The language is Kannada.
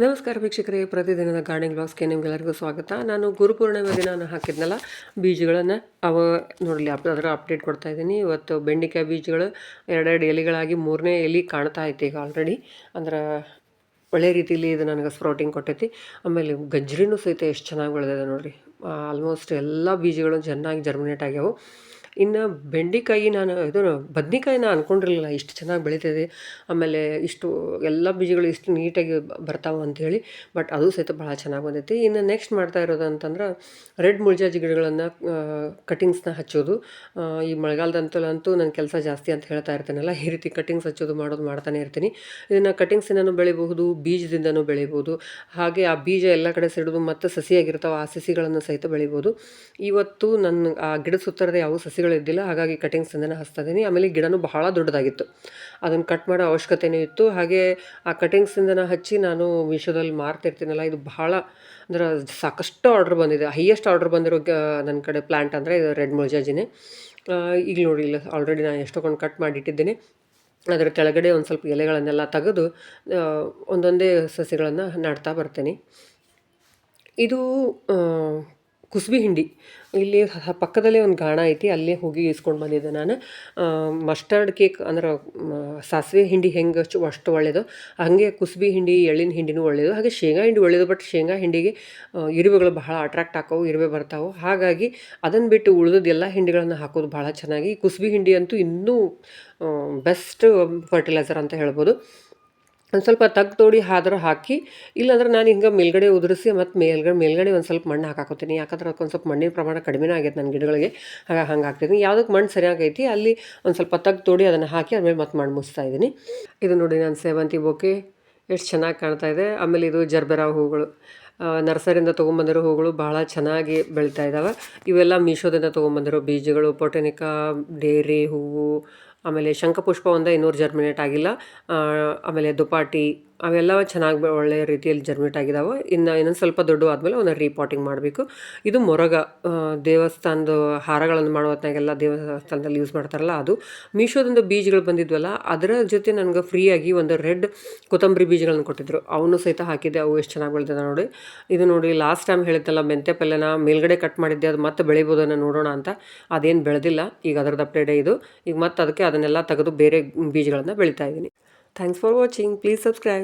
ನಮಸ್ಕಾರ ವೀಕ್ಷಕರೇ, ಪ್ರತಿದಿನದ ಗಾರ್ಡನಿಂಗ್ ಬ್ಲಾಗ್ಸ್ಗೆ ನಿಮಗೆಲ್ಲರಿಗೂ ಸ್ವಾಗತ. ನಾನು ಗುರುಪೂರ್ಣಿಮೆ ದಿನ ನಾನು ಹಾಕಿದ್ನಲ್ಲ ಬೀಜಗಳನ್ನು ನೋಡಲಿ ಅದರ ಅಪ್ಡೇಟ್ ಕೊಡ್ತಾ ಇದ್ದೀನಿ. ಇವತ್ತು ಬೆಂಡೆಕಾಯಿ ಬೀಜಗಳು ಎರಡೆರಡು ಎಲೆಗಳಾಗಿ ಮೂರನೇ ಎಲೆ ಕಾಣ್ತಾ ಐತೆ ಈಗ ಆಲ್ರೆಡಿ. ಅಂದ್ರೆ ಒಳ್ಳೆ ರೀತಿಯಲ್ಲಿ ಇದು ನನಗೆ ಸ್ಪ್ರೌಟಿಂಗ್ ಕೊಟ್ಟೈತಿ. ಆಮೇಲೆ ಗಜ್ರಿನೂ ಸಹಿತ ಎಷ್ಟು ಚೆನ್ನಾಗಿ ಬೆಳೆದಿದೆ ನೋಡಿರಿ. ಆಲ್ಮೋಸ್ಟ್ ಎಲ್ಲ ಬೀಜಗಳು ಚೆನ್ನಾಗಿ ಜರ್ಮಿನೇಟ್ ಆಗ್ಯಾವು. ಇನ್ನು ಬೆಂಡೆಕಾಯಿ ಬದ್ನಿಕಾಯಿನ ಅಂದ್ಕೊಂಡಿರಲಿಲ್ಲ ಇಷ್ಟು ಚೆನ್ನಾಗಿ ಬೆಳೀತಿದೆ, ಆಮೇಲೆ ಇಷ್ಟು ಎಲ್ಲ ಬೀಜಗಳು ಇಷ್ಟು ನೀಟಾಗಿ ಬರ್ತಾವೆ ಅಂಥೇಳಿ. ಬಟ್ ಅದು ಸಹಿತ ಭಾಳ ಚೆನ್ನಾಗಿ ಬಂದೈತಿ. ಇನ್ನು ನೆಕ್ಸ್ಟ್ ಮಾಡ್ತಾ ಇರೋದು ಅಂತಂದ್ರೆ ರೆಡ್ ಮುಳ್ಜಾಜಿ ಗಿಡಗಳನ್ನು ಕಟಿಂಗ್ಸ್ನ ಹಚ್ಚೋದು. ಈ ಮಳೆಗಾಲದಂತೂ ನನ್ನ ಕೆಲಸ ಜಾಸ್ತಿ ಅಂತ ಹೇಳ್ತಾ ಇರ್ತೀನಲ್ಲ, ಈ ರೀತಿ ಕಟಿಂಗ್ಸ್ ಹಚ್ಚೋದು ಮಾಡ್ತಾನೆ ಇರ್ತೀನಿ. ಇದನ್ನು ಕಟಿಂಗ್ಸಿಂದನೂ ಬೆಳಿಬಹುದು, ಬೀಜದಿಂದನೂ ಬೆಳಿಬೋದು. ಹಾಗೆ ಆ ಬೀಜ ಎಲ್ಲ ಕಡೆ ಸಿಡಿದು ಮತ್ತು ಸಸಿಯಾಗಿರ್ತಾವೆ, ಆ ಸಸಿಗಳನ್ನು ಸಹಿತ ಬೆಳಿಬೋದು. ಇವತ್ತು ನನ್ನ ಆ ಗಿಡದ ಸುತ್ತರದ ಯಾವ ಸಸಿಗಳಿದ್ದಿಲ್ಲ, ಹಾಗಾಗಿ ಕಟಿಂಗ್ಸಿಂದನೇ ಹಚ್ತಾ ಇದ್ದೀನಿ. ಆಮೇಲೆ ಗಿಡನೂ ಬಹಳ ದೊಡ್ಡದಾಗಿತ್ತು, ಅದನ್ನು ಕಟ್ ಮಾಡೋ ಅವಶ್ಯಕತೆಯೂ ಇತ್ತು. ಹಾಗೆ ಆ ಕಟಿಂಗ್ಸಿಂದನೇ ಹಚ್ಚಿ ನಾನು ಮೀಶೋದಲ್ಲಿ ಮಾರ್ತಿರ್ತೀನಲ್ಲ, ಇದು ಬಹಳ ಅಂದ್ರೆ ಸಾಕಷ್ಟು ಆರ್ಡ್ರ್ ಬಂದಿದೆ. ಹೈಯೆಸ್ಟ್ ಆರ್ಡ್ರ್ ಬಂದಿರೋ ನನ್ನ ಕಡೆ ಪ್ಲ್ಯಾಂಟ್ ಅಂದರೆ ಇದು ರೆಡ್ ಮುಳ್ಜಾಜಿನೇ. ಈಗ ನೋಡಿ, ಇಲ್ಲ ಆಲ್ರೆಡಿ ನಾನು ಎಷ್ಟೊಂದು ಕಟ್ ಮಾಡಿಟ್ಟಿದ್ದೀನಿ. ಅದರ ಕೆಳಗಡೆ ಒಂದು ಸ್ವಲ್ಪ ಎಲೆಗಳನ್ನೆಲ್ಲ ತೆಗೆದು ಒಂದೊಂದೇ ಸಸಿಗಳನ್ನು ನಾಡ್ತಾ ಬರ್ತೀನಿ. ಇದು ಕುಸುಬಿ ಹಿಂಡಿ. ಇಲ್ಲಿ ಪಕ್ಕದಲ್ಲೇ ಒಂದು ಗಾಣ ಐತಿ, ಅಲ್ಲೇ ಹೋಗಿ ಇಸ್ಕೊಂಡು ಬಂದಿದ್ದೆ ನಾನು. ಮಸ್ಟರ್ಡ್ ಕೇಕ್ ಅಂದ್ರೆ ಸಾಸಿವೆ ಹಿಂಡಿ ಹೆಂಗೆ ಅಷ್ಟು ಒಳ್ಳೆಯದು, ಹಾಗೆ ಕುಸುಬಿ ಹಿಂಡಿ ಎಳ್ಳಿನ ಹಿಂಡಿನೂ ಒಳ್ಳೆಯದು. ಹಾಗೆ ಶೇಂಗಾ ಹಿಂಡಿ ಒಳ್ಳೆಯದು. ಬಟ್ ಶೇಂಗಾ ಹಿಂಡಿಗೆ ಇರುವೆಗಳು ಬಹಳ ಅಟ್ರಾಕ್ಟ್ ಆಕವು, ಇರುವೆ ಬರ್ತಾವೆ. ಹಾಗಾಗಿ ಅದನ್ನು ಬಿಟ್ಟು ಉಳಿದದ್ದು ಎಲ್ಲ ಹಿಂಡಿಗಳನ್ನು ಹಾಕೋದು ಭಾಳ ಚೆನ್ನಾಗಿ. ಕುಸುಬಿ ಹಿಂಡಿ ಅಂತೂ ಇನ್ನೂ ಬೆಸ್ಟ್ ಫರ್ಟಿಲೈಸರ್ ಅಂತ ಹೇಳ್ಬೋದು. ಒಂದು ಸ್ವಲ್ಪ ತೋಡಿ ಆದ್ರೆ ಹಾಕಿ, ಇಲ್ಲಾಂದ್ರೆ ನಾನು ಹಿಂಗೆ ಮೇಲ್ಗಡೆ ಉದುರಿಸಿ ಮತ್ತು ಮೇಲ್ಗಡೆ ಒಂದು ಸ್ವಲ್ಪ ಮಣ್ಣು ಹಾಕಾಕೋತೀನಿ. ಯಾಕಂದ್ರೆ ಅದಕ್ಕೊಂದು ಸ್ವಲ್ಪ ಮಣ್ಣಿನ ಪ್ರಮಾಣ ಕಡಿಮೆನೇ ಆಗೈತೆ ನನ್ನ ಗಿಡಗಳಿಗೆ, ಹಂಗೆ ಹಾಕ್ತೀನಿ. ಯಾವುದಕ್ಕೆ ಮಣ್ಣು ಸರಿಯಾಗೈತಿ ಅಲ್ಲಿ ಒಂದು ಸ್ವಲ್ಪ ತೋಡಿ ಅದನ್ನು ಹಾಕಿ ಆಮೇಲೆ ಮತ್ತೆ ಮಣ್ಣು ಮುಚ್ತಾ ಇದ್ದೀನಿ. ಇದು ನೋಡಿ ನನ್ನ ಸೇವಂತಿ ಬೊಕ್ಕೆ ಎಷ್ಟು ಚೆನ್ನಾಗಿ ಕಾಣ್ತಾ ಇದೆ. ಆಮೇಲೆ ಇದು ಜರ್ಬೆರಾ ಹೂಗಳು, ನರ್ಸರಿಯಿಂದ ತೊಗೊಂಬಂದಿರೋ ಹೂಗಳು ಭಾಳ ಚೆನ್ನಾಗಿ ಬೆಳೀತಾ ಇದ್ದಾವೆ. ಇವೆಲ್ಲ ಮೀಶೋದಿಂದ ತೊಗೊಂಬಂದಿರೋ ಬೀಜಗಳು. ಪೊಟೆನಿಕಾ, ಡೇರಿ ಹೂವು, ಆಮೇಲೆ ಶಂಖಪುಷ್ಪ ಇನ್ನೂ ಜರ್ಮಿನೇಟ್ ಆಗಿಲ್ಲ. ಆಮೇಲೆ ದುಪಾಟಿ ಅವೆಲ್ಲ ಚೆನ್ನಾಗಿ ಒಳ್ಳೆಯ ರೀತಿಯಲ್ಲಿ ಜರ್ಮಿನೇಟ್ ಆಗಿದ್ದಾವೆ. ಇನ್ನೊಂದು ಸ್ವಲ್ಪ ದೊಡ್ಡ ಆದಮೇಲೆ ಅವನ್ನ ರೀಪಾಟಿಂಗ್ ಮಾಡಬೇಕು. ಇದು ಮೊರಗ, ದೇವಸ್ಥಾನದ ಹಾರಗಳನ್ನು ಮಾಡೋ ಹೊತ್ನಾಗೆಲ್ಲ ದೇವಸ್ಥಾನದಲ್ಲಿ ಯೂಸ್ ಮಾಡ್ತಾರಲ್ಲ ಅದು. ಮೀಶೋದಿಂದ ಬೀಜಗಳು ಬಂದಿದ್ವಲ್ಲ, ಅದರ ಜೊತೆ ನನಗೆ ಫ್ರೀಯಾಗಿ ಒಂದು ರೆಡ್ ಕೊತ್ತಂಬರಿ ಬೀಜಗಳನ್ನು ಕೊಟ್ಟಿದ್ದರು. ಅವನು ಸಹಿತ ಹಾಕಿದ್ದೆ, ಅವು ಎಷ್ಟು ಚೆನ್ನಾಗಿ ಬೆಳೆದಿದೆ ನೋಡಿ. ಇದು ನೋಡಿ, ಲಾಸ್ಟ್ ಟೈಮ್ ಹೇಳಿದ್ದಲ್ಲ ಮೆಂತ್ಯ ಪಲ್ಯನ ಮೇಲ್ಗಡೆ ಕಟ್ ಮಾಡಿದ್ದೆ, ಅದು ಮತ್ತೆ ಬೆಳಿಬೋದನ್ನು ನೋಡೋಣ ಅಂತ. ಅದೇನು ಬೆಳೆದಿಲ್ಲ, ಈಗ ಅದರದ್ದು ಅಪ್ಡೇಟೇ ಇದು. ಈಗ ಮತ್ತೆ ಅದಕ್ಕೆ ಅದನ್ನೆಲ್ಲ ತೆಗೆದು ಬೇರೆ ಬೀಜಗಳನ್ನು ಬೆಳೀತಾ ಇದ್ದೀನಿ. Thanks for watching. Please subscribe.